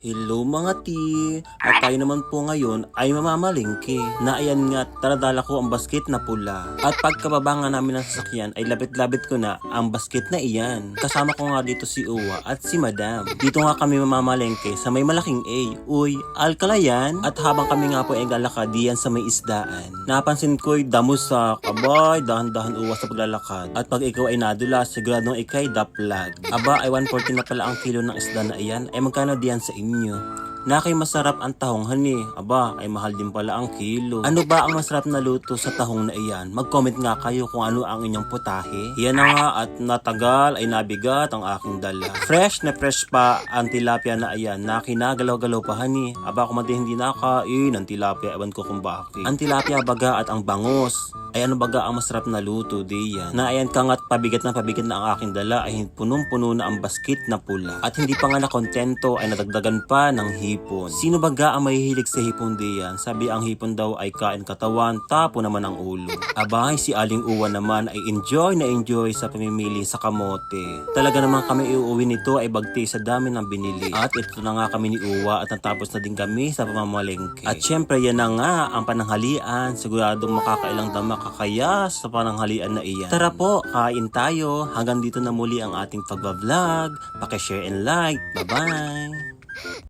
Hello mga ti! At tayo naman po ngayon ay mamamalingki na ayan nga taradala ko ang basket na pula. At pagkababa nga namin ng sasakyan ay labit-labit ko na ang basket na iyan. Kasama ko nga dito si Uwa at si Madam. Dito nga kami mamamalingki sa may malaking A. Uy, alkala yan! At habang kami nga po ay galakad diyan sa may isdaan, napansin ko'y damusak. Abay, dahan-dahan Uwa sa paglalakad. At pag ikaw ay nadula, siguradong ikay daplag. Aba, ay 140 na pala ang kilo ng isda na iyan. Ay magkano diyan sa inyo? Nakay masarap ang tahong hani. Aba, ay mahal din pala ang kilo. Ano ba ang masarap na luto sa tahong na iyan? Mag-comment nga kayo kung ano ang inyong putahe. Yan na nga at natagal ay nabigat ang aking dala. Fresh na fresh pa ang tilapia na iyan. Nakinagalaw-galaw pa hani. Aba, kumadi hindi nakain ang tilapia. Ewan ko kung bakit. Ang tilapia baga at ang bangus. Ay ano baga ang masarap na luto diyan. Na ayan ka nga't pabigat na ang aking dala ay punong-puno na ang basket na pula. At hindi pa nga nakontento ay nadagdagan pa ng hipon. Sino baga ang mahihilig sa hipon diyan? Sabi ang hipon daw ay kain katawan, tapo naman ang ulo. Abay, si Aling Uwa naman ay enjoy na enjoy sa pamimili sa kamote. Talaga naman kami iuwi nito ay bagti sa dami ng binili. At ito na nga kami ni Uwa at natapos na din kami sa pamamalengke. At syempre yan na nga ang pananghalian. Siguradong makakailang dama kakaya sa pananghalian na iyan. Tara po, kain tayo. Hanggang dito na muli ang ating pagbablog. Paki-share and like. Bye-bye!